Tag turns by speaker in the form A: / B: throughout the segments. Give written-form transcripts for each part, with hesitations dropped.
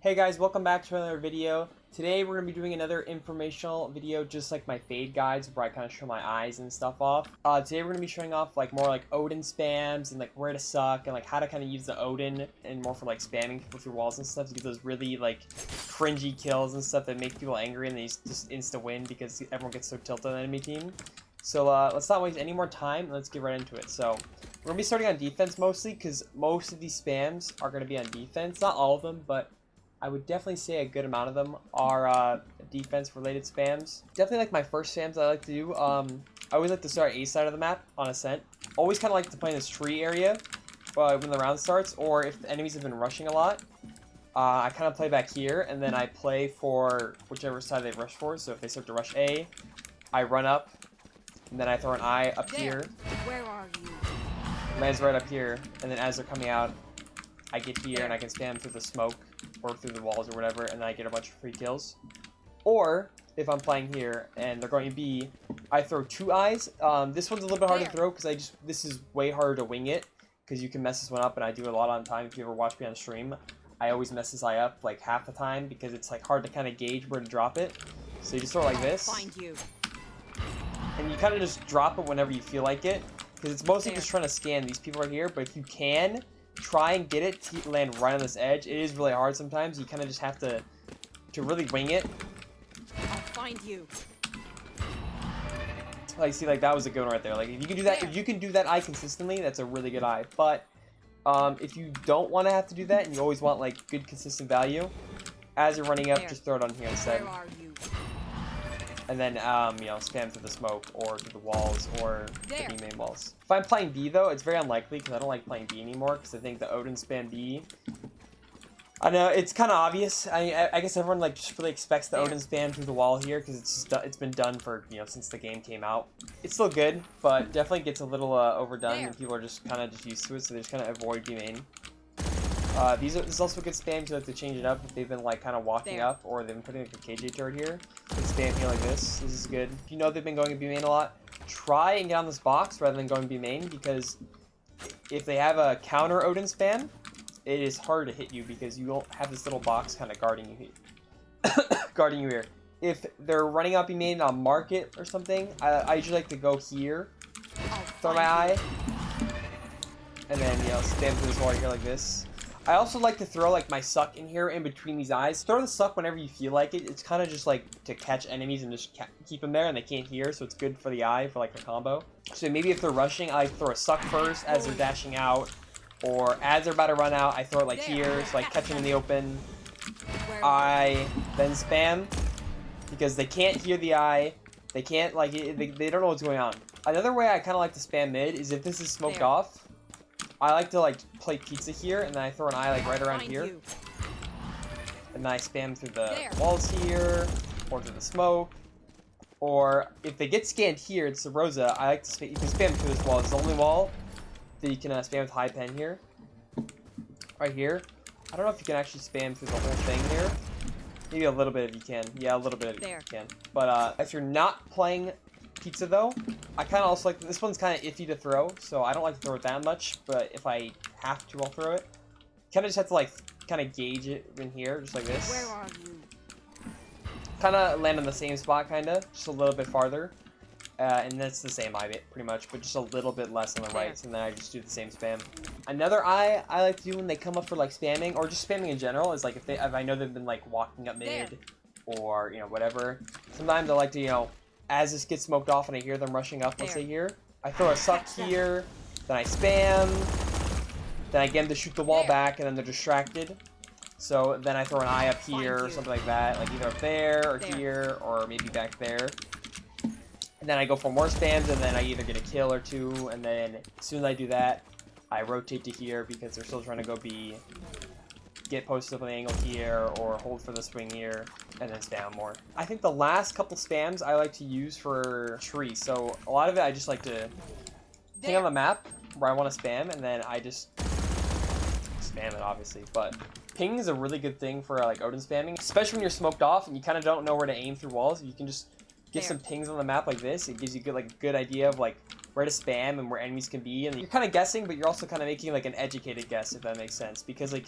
A: Hey guys, welcome back to another video. Today we're going to be doing another informational video, just like my fade guides, where I kind of show my eyes and stuff off. Today we're going to be showing off like more like Odin spams and like where to suck and like how to kind of use the Odin and more for like spamming people through walls and stuff to get those really like cringy kills and stuff that make people angry and they just insta win because everyone gets so tilted on the enemy team. So let's not waste any more time and let's get right into it. So we're going to be starting on defense mostly because most of these spams are going to be on defense. Not all of them, but I would definitely say a good amount of them are defense-related spams. Definitely like my first spams I like to do. I always like to start A side of the map on Ascent. Always kind of like to play in this tree area when the round starts, or if the enemies have been rushing a lot. I kind of play back here, and then I play for whichever side they rush for. So if they start to rush A, I run up, and then I throw an eye up here.
B: Where are you?
A: Lands right up here, and then as they're coming out, I get here and I can spam through the smoke or through the walls or whatever, and then I get a bunch of free kills. Or if I'm playing here and they're going to B, I throw two eyes. This one's a little bit hard to throw because this is way harder to wing it because you can mess this one up, and I do it a lot on time. If you ever watch me on stream, I always mess this eye up like half the time because it's like hard to kind of gauge where to drop it. So you just throw it like this, and you kind of just drop it whenever you feel like it because it's mostly just trying to scan these people right here. But if you can try and get it to land right on this edge, it is really hard sometimes. You kind of just have to really wing it.
B: I'll find you.
A: Like, see, like that was a good one right there. Like if you can do that, if you can do that eye consistently, that's a really good eye. But if you don't want to have to do that and you always want like good consistent value, as you're running up, just throw it on here instead.
B: Where are you?
A: And then, you know, spam through the smoke or through the walls or the B main walls. If I'm playing B, though, it's very unlikely because I don't like playing B anymore because I think the Odin spam B, I know, it's kind of obvious. I guess everyone, like, just really expects the Odin spam through the wall here because it's been done for, you know, since the game came out. It's still good, but definitely gets a little overdone and people are just kind of just used to it, so they just kind of avoid B main. This is also a good spam to like to change it up if they've been like kind of walking up or they've been putting like a KJ turret here. Spam here like this. This is good. If you know they've been going to B main a lot, try and get on this box rather than going B main because if they have a counter Odin spam, it is hard to hit you because you don't have this little box kind of guarding you guarding you here. If they're running up B main on market or something, I usually like to go here, throw my eye, and then you know spam through this wall here like this. I also like to throw like my suck in here in between these eyes. Throw the suck whenever you feel like it. It's kind of just like to catch enemies and just keep them there and they can't hear, so it's good for the eye for like a combo. So maybe if they're rushing, I throw a suck first as they're dashing out, or as they're about to run out, I throw it like here, so like catch them in the open. I then spam because they can't hear the eye. They can't like they don't know what's going on. Another way I kind of like to spam mid is if this is smoked off. I like to like play pizza here, and then I throw an eye like right around here, and then I spam through the walls here, or through the smoke, or if they get scanned here, it's the Rosa. I like to you can spam through this wall. It's the only wall that you can spam with high pen here, right here. I don't know if you can actually spam through the whole thing here. Maybe a little bit if you can. Yeah, a little bit if you can. But if you're not playing pizza though, I kind of also like this one's kind of iffy to throw, so I don't like to throw it that much, but if I have to, I'll throw it. Kind of just have to like kind of gauge it in here, just like this.
B: Where are you?
A: Kind of land on the same spot, kind of just a little bit farther, and that's the same eye bit pretty much, but just a little bit less on the right, and then I just do the same spam. Another eye I like to do when they come up for like spamming or just spamming in general is like if I know they've been like walking up mid or you know whatever. Sometimes I like to, you know, as this gets smoked off and I hear them rushing up, let's say here, I throw a suck here, then I spam, then I get them to shoot the wall back, and then they're distracted. So then I throw an eye up here or something like that, like either up there or here, or maybe back there. And then I go for more spams, and then I either get a kill or two, and then as soon as I do that, I rotate to here because they're still trying to go B, get posted up on the angle here, or hold for the swing here, and then spam more. I think the last couple spams I like to use for tree. So a lot of it I just like to ping on the map where I want to spam, and then I just spam it obviously. But ping is a really good thing for like Odin spamming, especially when you're smoked off and you kind of don't know where to aim through walls. You can just get some pings on the map like this. It gives you a good idea of like where to spam and where enemies can be, and you're kind of guessing, but you're also kind of making like an educated guess, if that makes sense, because like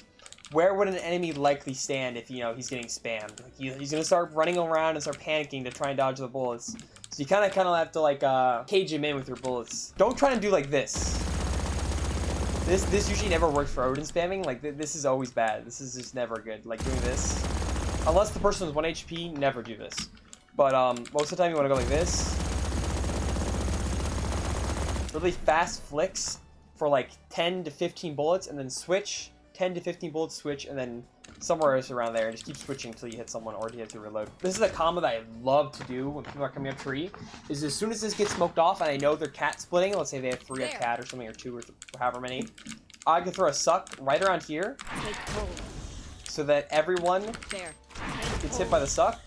A: where would an enemy likely stand if, you know, he's getting spammed? Like, he's gonna start running around and start panicking to try and dodge the bullets. So you kind of have to, like, cage him in with your bullets. Don't try to do like this. This usually never works for Odin spamming. Like, this is always bad. This is just never good. Like, doing this. Unless the person is 1 HP, never do this. But, most of the time you want to go like this. Really fast flicks for, like, 10 to 15 bullets, and then switch. 10 to 15 bullets, switch, and then somewhere else around there, and just keep switching until you hit someone or you have to reload. This is a combo that I love to do when people are coming up tree, is as soon as this gets smoked off and I know they're cat splitting, let's say they have 3 of cat or something, or 2 or however many, I can throw a suck right around here so that everyone gets hit by the suck.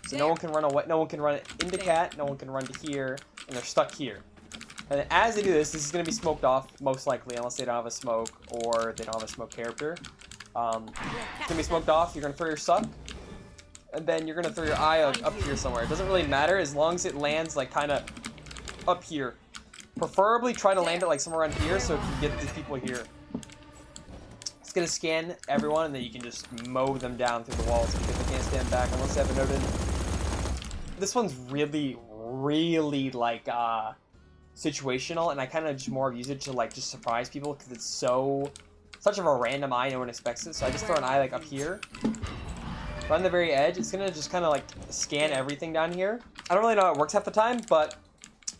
A: So no one can run away, no one can run into cat, no one can run to here, and they're stuck here. And as they do this, this is going to be smoked off, most likely, unless they don't have a smoke or they don't have a smoke character. It's going to be smoked off, you're going to throw your suck, and then you're going to throw your eye up here somewhere. It doesn't really matter as long as it lands, like, kind of up here. Preferably try to land it, like, somewhere around here so it can get these people here. It's going to scan everyone, and then you can just mow them down through the walls because they can't stand back unless they have an Odin. This one's really, really, like, situational, and I kind of just more use it to, like, just surprise people because it's such of a random eye, no one expects it. So I just throw an eye, like, up here, right on the very edge. It's gonna just kind of, like, scan everything down here. I don't really know how it works half the time, but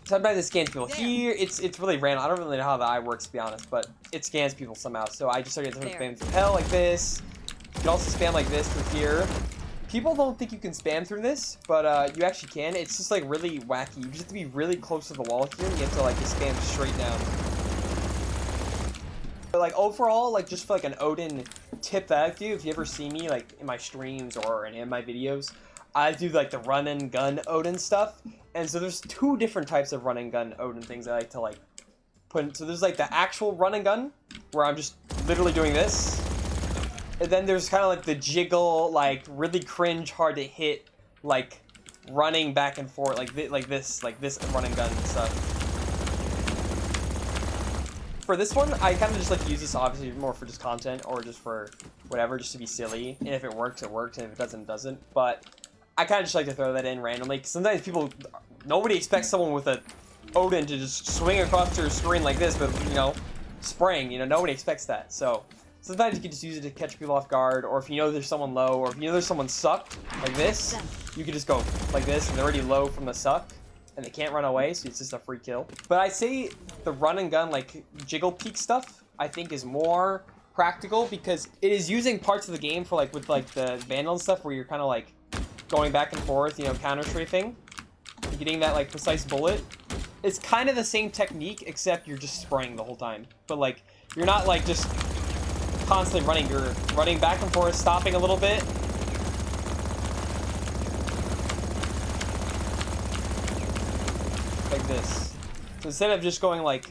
A: sometimes it scans people here. It's really random. I don't really know how the eye works, to be honest, but it scans people somehow. So I just started to spam through hell like this. You can also spam like this through here. People don't think you can spam through this, but you actually can. It's just, like, really wacky. You just have to be really close to the wall here, and you have to, like, just spam straight down. But, like, overall, like, just for, like, an Odin tip that I do, if you ever see me, like, in my streams or in my videos, I do, like, the run and gun Odin stuff. And so there's 2 different types of run and gun Odin things I like to, like, put in. So there's, like, the actual run and gun, where I'm just literally doing this. And then there's kind of, like, the jiggle, like, really cringe, hard to hit, like, running back and forth, like this run and gun and stuff. For this one, I kind of just like to use this obviously more for just content or just for whatever, just to be silly. And if it works, it works, and if it doesn't, it doesn't. But I kind of just like to throw that in randomly, because sometimes nobody expects someone with a Odin to just swing across their screen like this, but, you know, spraying, you know, nobody expects that. So sometimes you can just use it to catch people off guard, or if you know there's someone low, or if you know there's someone sucked, like this, you can just go like this, and they're already low from the suck, and they can't run away, so it's just a free kill. But I say the run and gun, like, jiggle peek stuff, I think is more practical, because it is using parts of the game for, like, with, like, the Vandal and stuff, where you're kind of, like, going back and forth, you know, counter-strafing, getting that, like, precise bullet. It's kind of the same technique, except you're just spraying the whole time. But, like, you're not, like, just constantly running. You're running back and forth, stopping a little bit. Like this. So instead of just going, like,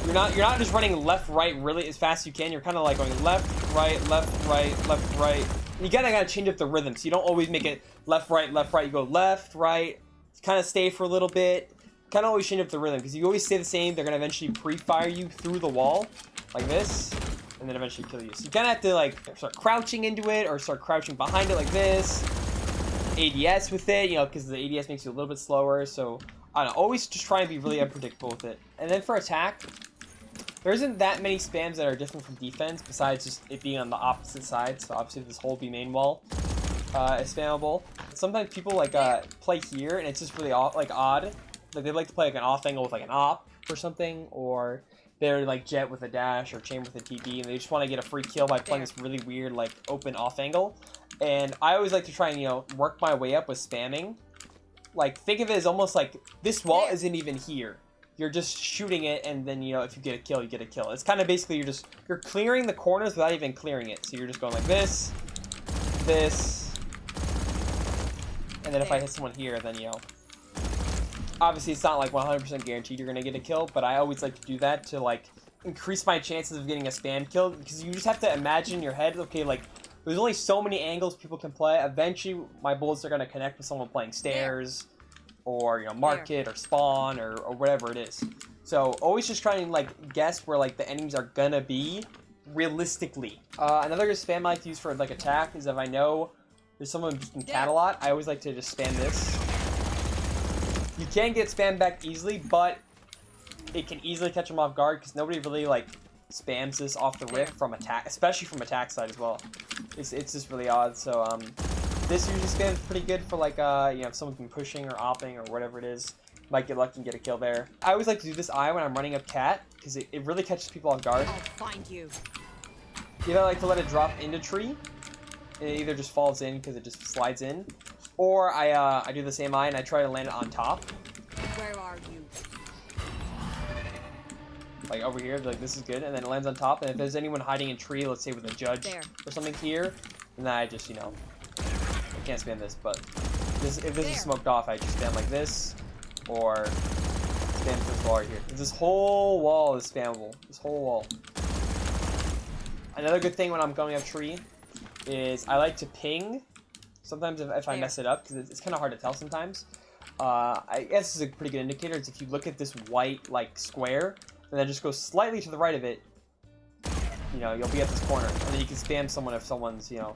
A: you're not just running left, right really as fast as you can. You're kind of like going left, right, left, right, left, right. You gotta change up the rhythm, so you don't always make it left, right, left, right. You go left, right, kind of stay for a little bit. Kind of always change up the rhythm, because you always stay the same. They're gonna eventually pre-fire you through the wall, like this, and then eventually kill you. So you kind of have to, like, start crouching into it, or start crouching behind it like this. ADS with it, you know, because the ADS makes you a little bit slower. So I don't know, always just try and be really unpredictable with it. And then for attack, there isn't that many spams that are different from defense, besides just it being on the opposite side. So obviously this whole B main wall is spammable. Sometimes people, like, play here, and it's just really odd. Like, they like to play, like, an off angle with, like, an op or something, or they're, like, jet with a dash or chain with a TP, and they just want to get a free kill by playing this really weird, like, open off angle. And I always like to try and, you know, work my way up with spamming. Like, think of it as almost like this wall isn't even here. You're just shooting it, and then, you know, if you get a kill, you get a kill. It's kind of basically you're clearing the corners without even clearing it. So you're just going like this, and then if I hit someone here, then, you know, obviously it's not like 100% guaranteed you're going to get a kill, but I always like to do that to, like, increase my chances of getting a spam kill, because you just have to imagine in your head, okay, like, there's only so many angles people can play. Eventually, my bullets are going to connect with someone playing stairs, or, you know, market, or spawn, or whatever it is. So always just try and, like, guess where, like, the enemies are gonna be, realistically. Another good spam I like to use for like attack is if I know there's someone beating cat a lot, I always like to just spam this. You can get spam back easily, but it can easily catch them off guard because nobody really like spams this off the rip from attack, especially from attack side as well. It's just really odd. So this usually spams pretty good for like you know, if someone's been pushing or opping or whatever it is. Might get lucky and get a kill there. I always like to do this eye when I'm running up cat because it really catches people off guard.
B: I'll find you.
A: Either I like to let it drop into tree, and it either just falls in because it just slides in, or I do the same eye and I try to land it on top.
B: Where are you?
A: Like over here, like this is good, and then it lands on top. And if there's anyone hiding in tree, let's say with a judge or something here, and then I just, you know, I can't spam this, but if this is smoked off, I just spam like this, or spam this wall right here. This whole wall is spammable. This whole wall. Another good thing when I'm going up tree is I like to ping. Sometimes if I mess it up, because it's kind of hard to tell sometimes. I guess this is a pretty good indicator. Is if you look at this white like square, and then just go slightly to the right of it, you know, you'll be at this corner, and then you can spam someone if someone's, you know,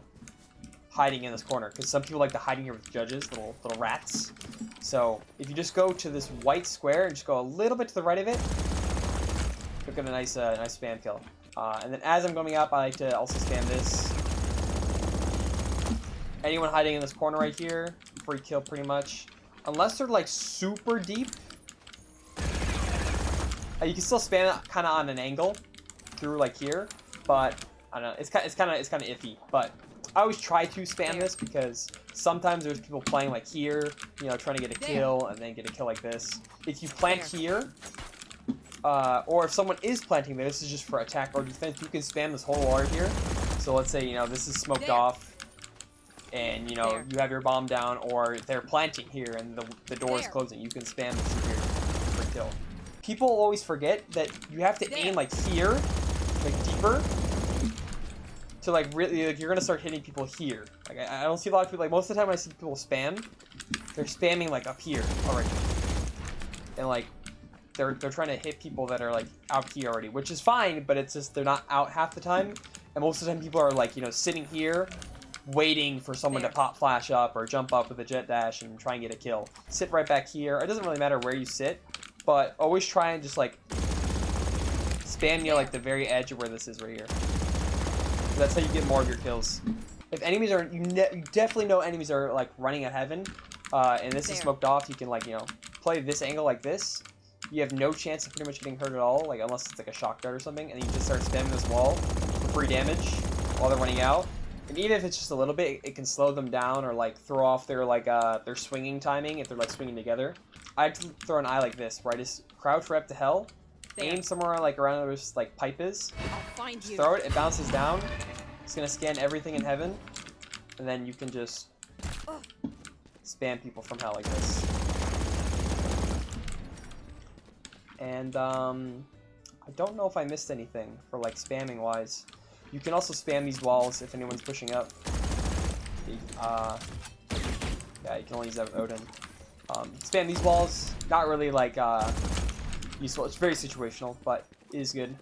A: hiding in this corner. Because some people like to hide in here with judges, little rats. So if you just go to this white square and just go a little bit to the right of it, you'll get a nice spam kill. And then as I'm going up, I like to also spam this. Anyone hiding in this corner right here, free kill pretty much. Unless they're like super deep. You can still spam it kind of on an angle through like here, but I don't know. It's kind of iffy. But I always try to spam this because sometimes there's people playing like here, you know, trying to get a kill and then get a kill like this. If you plant here, or if someone is planting there, this is just for attack or defense, you can spam this whole wall right here. So let's say, you know, this is smoked off, and you know you have your bomb down, or they're planting here and the door is closing. You can spam this here for kill. People always forget that you have to aim like here, like deeper, to like really, like you're gonna start hitting people here. Like I don't see a lot of people, like most of the time I see people spam, they're spamming like up here already, and like they're trying to hit people that are like out here already, which is fine, but it's just they're not out half the time, and most of the time people are like, you know, sitting here waiting for someone to pop flash up or jump up with a jet dash and try and get a kill. Sit right back here. It doesn't really matter where you sit, but always try and just like spam near like the very edge of where this is right here. That's how you get more of your kills. If enemies are, you definitely know enemies are like running at heaven, and this is smoked off, you can like, you know, play this angle like this. You have no chance of pretty much getting hurt at all, like unless it's like a shock dart or something, and you just start spamming this wall for free damage while they're running out. And even if it's just a little bit, it can slow them down or like throw off their like their swinging timing if they're like swinging together. I like to throw an eye like this, where I just crouch right up to hell, aim somewhere like around where this like pipe is, throw it, it bounces down. It's gonna scan everything in heaven, and then you can just spam people from hell like this. And I don't know if I missed anything for like spamming wise. You can also spam these walls if anyone's pushing up. Yeah, you can only use that with Odin. Spam these walls, not really like useful. It's very situational, but it is good.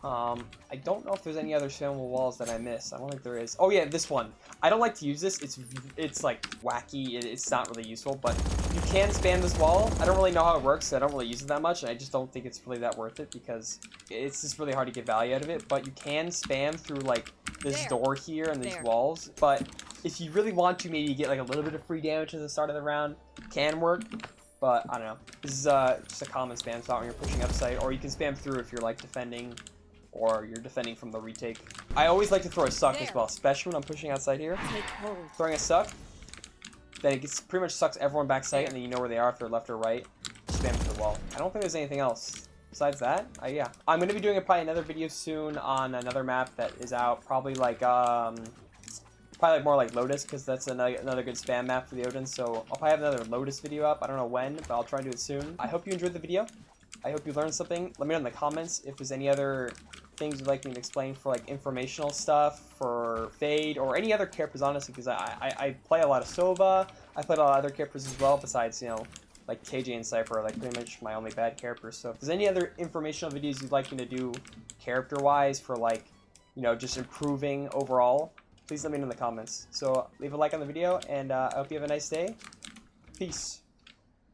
A: I don't know if there's any other spammable walls that I missed. I don't think there is. Oh yeah, this one. I don't like to use this. It's like wacky. It's not really useful, but you can spam this wall. I don't really know how it works, so I don't really use it that much, and I just don't think it's really that worth it because it's just really hard to get value out of it. But you can spam through like this door here and these walls. But if you really want to, maybe get like a little bit of free damage at the start of the round. Can work. But I don't know. This is just a common spam spot when you're pushing up site, or you can spam through if you're like defending, or you're defending from the retake. I always like to throw a suck as well, especially when I'm pushing outside here. Throwing a suck, then it gets, pretty much sucks everyone back site, and then you know where they are if they're left or right. Spam to the wall. I don't think there's anything else besides that. Yeah, I'm gonna be doing probably another video soon on another map that is out. Probably like more like Lotus, because that's another good spam map for the Odin. So I'll probably have another Lotus video up. I don't know when, but I'll try and do it soon. I hope you enjoyed the video. I hope you learned something. Let me know in the comments if there's any other things you'd like me to explain for like informational stuff, for Fade, or any other characters, honestly, because I play a lot of Sova. I played a lot of other characters as well, besides, you know, like KJ and Cypher are like pretty much my only bad characters. So if there's any other informational videos you'd like me to do character-wise for like you know, just improving overall, please let me know in the comments. So leave a like on the video, and I hope you have a nice day. Peace.